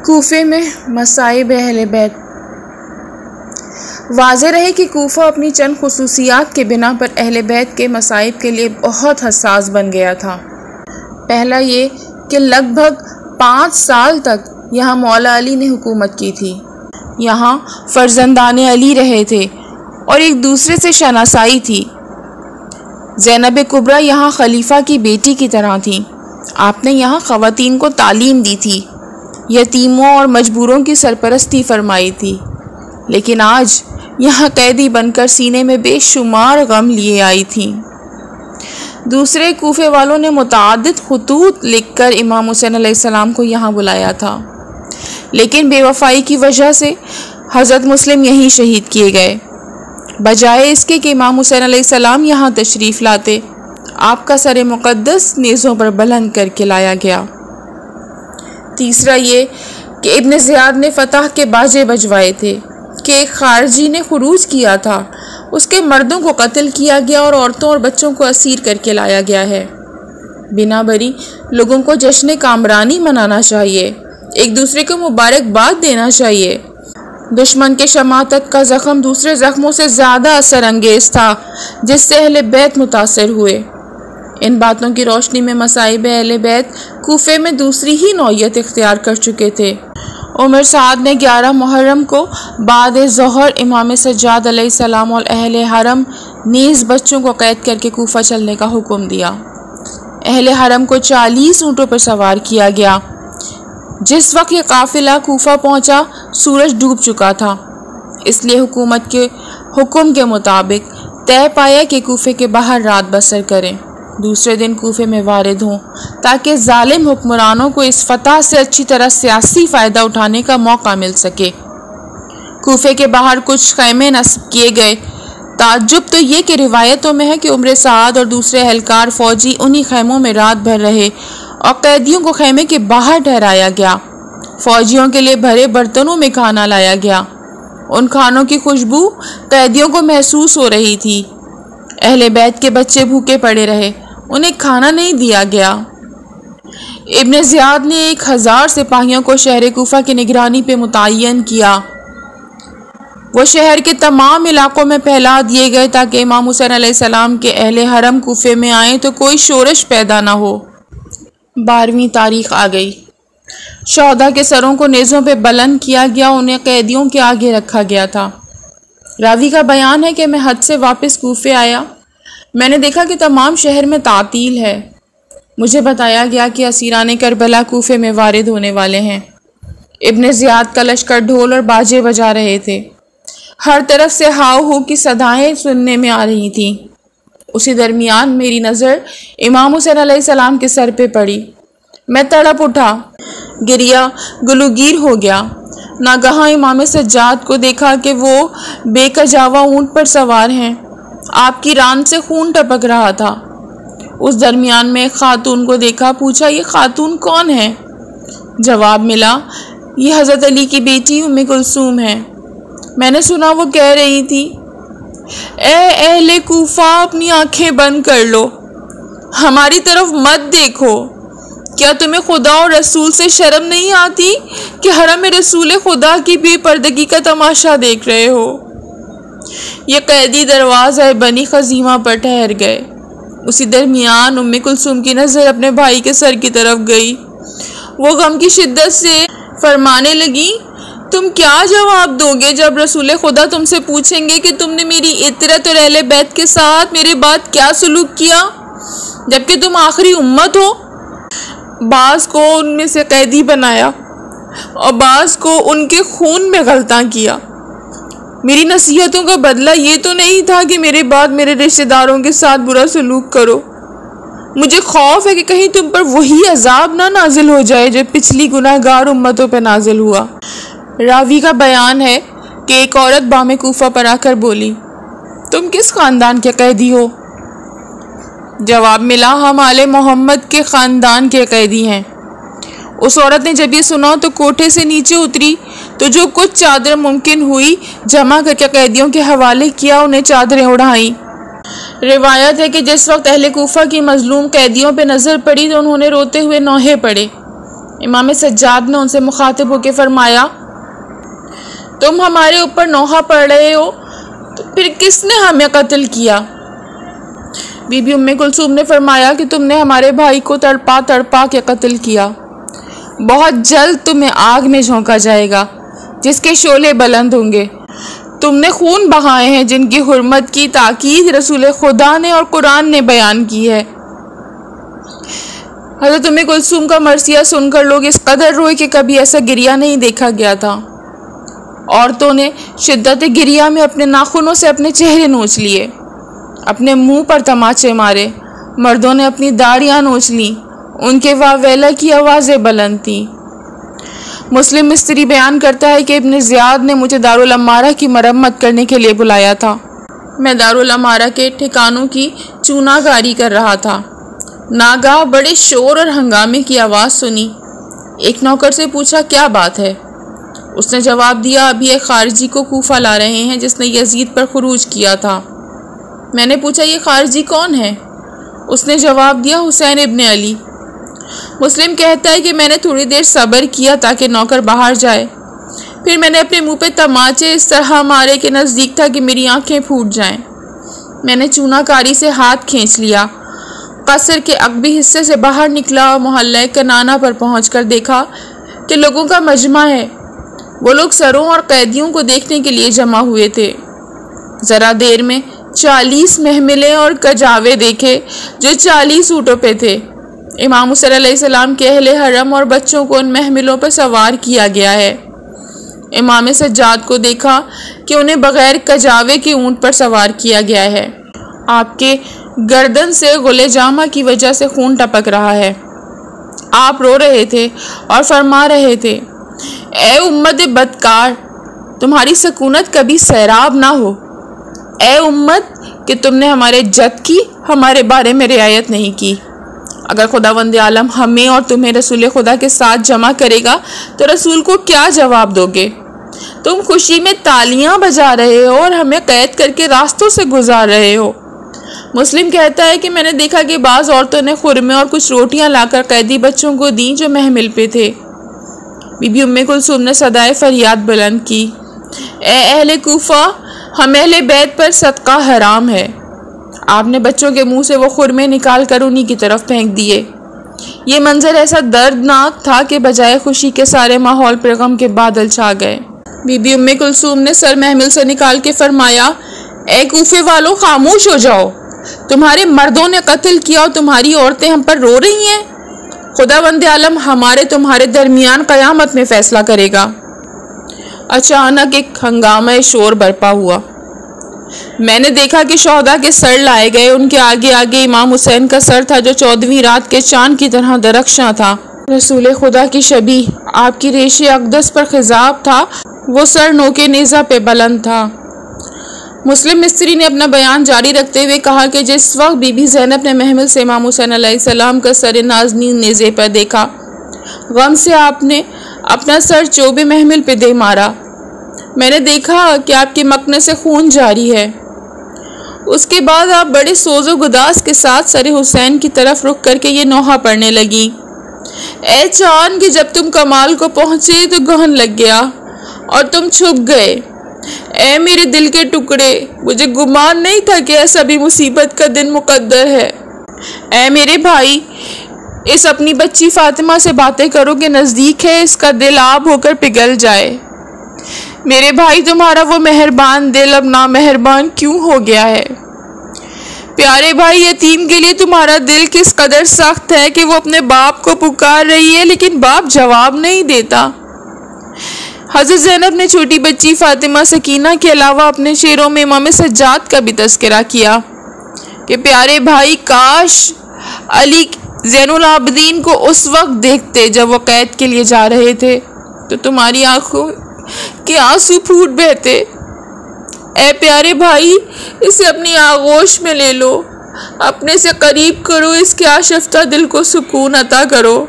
کوفے میں مصائب اہل بیت۔ واضح رہے کہ کوفہ اپنی چند خصوصیات کے بنا پر اہل بیت کے مصائب کے لیے بہت حساس بن گیا تھا۔ پہلا یہ کہ لگ بھگ 5 سال تک یہاں مولا علی نے حکومت کی تھی۔ یہاں فرزندان علی رہے تھے اور ایک دوسرے سے شناسائی تھی۔ زینب کبریٰ یہاں خلیفہ کی بیٹی کی طرح تھیں۔ آپ نے یہاں خواتین کو تعلیم دی تھی، یتیموں اور مجبوروں کی سرپرستی فرمائی تھی، لیکن آج یہاں قیدی بن کر سینے میں بے شمار غم لیے آئی تھیں۔ دوسرے کوفے والوں نے متعدد خطوط لکھ کر امام حسین علیہ السلام کو یہاں بلایا تھا، لیکن بے وفائی کی وجہ سے حضرت مسلم یہیں شہید کیے گئے۔ بجائے اس کے کہ امام حسین علیہ السلام یہاں تشریف لاتے، آپ کا سر مقدس نیزوں پر بلند کر کے لایا گیا۔ تیسرا یہ کہ ابن زیاد نے فتح کے باجے بجوائے تھے کہ ایک خارجی نے خروج کیا تھا، اس کے مردوں کو قتل کیا گیا اور عورتوں اور بچوں کو اسیر کر کے لایا گیا ہے۔ بنا بری لوگوں کو جشن کامرانی منانا چاہیے، ایک دوسرے کو مبارکباد دینا چاہیے۔ دشمن کے شماتت کا زخم دوسرے زخموں سے زیادہ اثر انگیز تھا جس سے اہل بیت متاثر ہوئے۔ ان باتوں کی روشنی میں مصائب اہل بیت کوفے میں دوسری ہی نوعیت اختیار کر چکے تھے۔ عمر سعد نے 11 محرم کو بعد ظہر امام سجاد علیہ السلام اور اہل حرم نیز بچوں کو قید کر کے کوفہ چلنے کا حکم دیا۔ اہل حرم کو 40 اونٹوں پر سوار کیا گیا۔ جس وقت یہ قافلہ کوفہ پہنچا سورج ڈوب چکا تھا، اس لیے حکومت کے حکم کے مطابق طے پایا کہ کوفے کے باہر رات بسر کریں، دوسرے دن کوفے میں وارد ہوں تاکہ ظالم حکمرانوں کو اس فتح سے اچھی طرح سیاسی فائدہ اٹھانے کا موقع مل سکے۔ کوفے کے باہر کچھ خیمے نصب کیے گئے۔ تعجب تو یہ کہ روایتوں میں ہے کہ عمر سعد اور دوسرے اہلکار فوجی انہی خیموں میں رات بھر رہے اور قیدیوں کو خیمے کے باہر ٹھہرایا گیا۔ فوجیوں کے لیے بھرے برتنوں میں کھانا لایا گیا۔ ان کھانوں کی خوشبو قیدیوں کو محسوس ہو رہی تھی۔ اہل بیت کے بچے بھوکے پڑے رہے، انہیں کھانا نہیں دیا گیا۔ ابن زیاد نے 1000 سپاہیوں کو شہر کوفہ کی نگرانی پہ متعین کیا۔ وہ شہر کے تمام علاقوں میں پھیلا دیے گئے تاکہ امام حسین علیہ السلام کے اہل حرم کوفے میں آئیں تو کوئی شورش پیدا نہ ہو۔ 12ویں تاریخ آ گئی۔ شہداء کے سروں کو نیزوں پہ بلند کیا گیا، انہیں قیدیوں کے آگے رکھا گیا تھا۔ راوی کا بیان ہے کہ میں حج سے واپس کوفے آیا، میں نے دیکھا کہ تمام شہر میں تعطیل ہے۔ مجھے بتایا گیا کہ اسیران کربلا کوفے میں وارد ہونے والے ہیں۔ ابن زیاد کا لشکر ڈھول اور باجے بجا رہے تھے۔ ہر طرف سے ہاؤ ہو کی صدائیں سننے میں آ رہی تھیں۔ اسی درمیان میری نظر امام حسین علیہ السلام کے سر پہ پڑی۔ میں تڑپ اٹھا، گریا گلوگیر ہو گیا۔ ناگہاں امام سجاد کو دیکھا کہ وہ بے کجاوا اونٹ پر سوار ہیں۔ آپ کی ران سے خون ٹپک رہا تھا۔ اس درمیان میں ایک خاتون کو دیکھا، پوچھا یہ خاتون کون ہے؟ جواب ملا یہ حضرت علی کی بیٹی ام کلثوم ہے۔ میں نے سنا وہ کہہ رہی تھی، اے اہل کوفہ اپنی آنکھیں بند کر لو، ہماری طرف مت دیکھو۔ کیا تمہیں خدا اور رسول سے شرم نہیں آتی کہ حرم رسول خدا کی بے پردگی کا تماشا دیکھ رہے ہو؟ یہ قیدی دروازہ بنی خزیمہ پر ٹھہر گئے۔ اسی درمیان ام کلثوم کی نظر اپنے بھائی کے سر کی طرف گئی۔ وہ غم کی شدت سے فرمانے لگی، تم کیا جواب دو گے جب رسول خدا تم سے پوچھیں گے کہ تم نے میری عطرت اور اہل بیت کے ساتھ میرے بعد کیا سلوک کیا، جبکہ تم آخری امت ہو؟ بعض کو ان میں سے قیدی بنایا اور بعض کو ان کے خون میں غلطاں کیا۔ میری نصیحتوں کا بدلہ یہ تو نہیں تھا کہ میرے بعد میرے رشتہ داروں کے ساتھ برا سلوک کرو۔ مجھے خوف ہے کہ کہیں تم پر وہی عذاب نہ نازل ہو جائے جو پچھلی گناہ گار امتوں پہ نازل ہوا۔ راوی کا بیان ہے کہ ایک عورت بام کوفہ پر آ کر بولی، تم کس خاندان کے قیدی ہو؟ جواب ملا، ہم آل محمد کے خاندان کے قیدی ہیں۔ اس عورت نے جب یہ سنا تو کوٹھے سے نیچے اتری تو جو کچھ چادر ممکن ہوئی جمع کر کے قیدیوں کے حوالے کیا، انہیں چادریں اڑھائیں۔ روایت ہے کہ جس وقت اہل کوفہ کی مظلوم قیدیوں پہ نظر پڑی تو انہوں نے روتے ہوئے نوحے پڑے۔ امام سجاد نے ان سے مخاطب ہو کے فرمایا تم ہمارے اوپر نوحہ پڑھ رہے ہو تو پھر کس نے ہمیں قتل کیا؟ بی بی ام کلثوم نے فرمایا کہ تم نے ہمارے بھائی کو تڑپا تڑپا کے قتل کیا، بہت جلد تمہیں آگ میں جھونکا جائے گا جس کے شعلے بلند ہوں گے، تم نے خون بہائے ہیں جن کی حرمت کی تاکید رسول خدا نے اور قرآن نے بیان کی ہے۔ حضرت ام کلثوم کا مرثیہ سن کر لوگ اس قدر روئے کہ کبھی ایسا گریہ نہیں دیکھا گیا تھا۔ عورتوں نے شدت گریہ میں اپنے ناخنوں سے اپنے چہرے نوچ لیے، اپنے منہ پر تماچے مارے، مردوں نے اپنی داڑیاں نوچ لیں، ان کے واہ ویلا کی آوازیں بلند تھیں۔ مسلم مستری بیان کرتا ہے کہ ابن زیاد نے مجھے دارالعمارہ کی مرمت کرنے کے لیے بلایا تھا۔ میں دارالعمارہ کے ٹھکانوں کی چونا کاری کر رہا تھا، ناگاہ بڑے شور اور ہنگامے کی آواز سنی۔ ایک نوکر سے پوچھا کیا بات ہے؟ اس نے جواب دیا ابھی ایک خارجی کو کوفہ لا رہے ہیں جس نے یزید پر خروج کیا تھا۔ میں نے پوچھا یہ خارجی کون ہے؟ اس نے جواب دیا حسین ابن علی۔ مسلم کہتا ہے کہ میں نے تھوڑی دیر صبر کیا تاکہ نوکر باہر جائے، پھر میں نے اپنے منہ پہ تماچے اس طرح مارے کہ نزدیک تھا کہ میری آنکھیں پھوٹ جائیں۔ میں نے چونا کاری سے ہاتھ کھینچ لیا، قصر کے عقبی حصے سے باہر نکلا اور محلہ کنانہ پر پہنچ کر دیکھا کہ لوگوں کا مجمع ہے۔ وہ لوگ سروں اور قیدیوں کو دیکھنے کے لیے جمع ہوئے تھے۔ ذرا دیر میں 40 محملیں اور کجاوے دیکھے جو 40 اونٹوں پہ تھے۔ امام حسین علیہ السلام کے اہل حرم اور بچوں کو ان محملوں پر سوار کیا گیا ہے۔ امام سجاد کو دیکھا کہ انہیں بغیر کجاوے کے اونٹ پر سوار کیا گیا ہے۔ آپ کے گردن سے غل جامہ کی وجہ سے خون ٹپک رہا ہے۔ آپ رو رہے تھے اور فرما رہے تھے اے امت بدکار، تمہاری سکونت کبھی سیراب نہ ہو۔ اے امت کہ تم نے ہمارے جد کی، ہمارے بارے میں رعایت نہیں کی۔ اگر خداوند عالم ہمیں اور تمہیں رسول خدا کے ساتھ جمع کرے گا تو رسول کو کیا جواب دو گے؟ تم خوشی میں تالیاں بجا رہے ہو اور ہمیں قید کر کے راستوں سے گزار رہے ہو۔ مسلم کہتا ہے کہ میں نے دیکھا کہ بعض عورتوں نے خرمے اور کچھ روٹیاں لا کر قیدی بچوں کو دیں جو محمل پہ تھے۔ بی بی ام کلثوم نے صدائے فریاد بلند کی اے اہل کوفہ، ہم اہل بیت پر صدقہ حرام ہے۔ آپ نے بچوں کے منہ سے وہ خرمے نکال کر انہی کی طرف پھینک دیے۔ یہ منظر ایسا دردناک تھا کہ بجائے خوشی کے سارے ماحول پر غم کے بادل چھا گئے۔ بی بی ام کلثوم نے سر محمل سے نکال کے فرمایا اے کوفے والوں خاموش ہو جاؤ، تمہارے مردوں نے قتل کیا اور تمہاری عورتیں ہم پر رو رہی ہیں۔ خداوند عالم ہمارے تمہارے درمیان قیامت میں فیصلہ کرے گا۔ اچانک ایک ہنگامہ شور برپا ہوا۔ میں نے دیکھا کہ شہداء کے سر لائے گئے، ان کے آگے آگے امام حسین کا سر تھا جو 14ویں رات کے چاند کی طرح درخشاں تھا۔ رسول خدا کی شبیہ، آپ کی ریش اقدس پر خضاب تھا، وہ سر نوکے نیزہ پہ بلند تھا۔ مسلم مستری نے اپنا بیان جاری رکھتے ہوئے کہا کہ جس وقت بی بی زینب نے محمل سے امام حسین علیہ السلام کا سر نازنین نیزے پر دیکھا، غم سے آپ نے اپنا سر چوب محمل پہ دے مارا۔ میں نے دیکھا کہ آپ کے مکنے سے خون جاری ہے۔ اس کے بعد آپ بڑے سوز و گداز کے ساتھ سر حسین کی طرف رخ کر کے یہ نوحہ پڑھنے لگی اے چاند کہ جب تم کمال کو پہنچے تو گہن لگ گیا اور تم چھپ گئے۔ اے میرے دل کے ٹکڑے، مجھے گمان نہیں تھا کہ ایسا بھی مصیبت کا دن مقدر ہے۔ اے میرے بھائی، اس اپنی بچی فاطمہ سے باتیں کرو کہ نزدیک ہے اس کا دل آب ہو کر پگھل جائے۔ میرے بھائی، تمہارا وہ مہربان دل اب نامہربان کیوں ہو گیا ہے؟ پیارے بھائی، یتیم کے لیے تمہارا دل کس قدر سخت ہے کہ وہ اپنے باپ کو پکار رہی ہے لیکن باپ جواب نہیں دیتا۔ حضرت زینب نے چھوٹی بچی فاطمہ سکینہ کے علاوہ اپنے شعروں میں امام سجاد کا بھی تذکرہ کیا کہ پیارے بھائی، کاش علی زین العابدین کو اس وقت دیکھتے جب وہ قید کے لیے جا رہے تھے تو تمہاری آنکھوں کے آنسو پھوٹ بہتے۔ اے پیارے بھائی، اسے اپنی آغوش میں لے لو، اپنے سے قریب کرو، اس کے آشفتہ دل کو سکون عطا کرو۔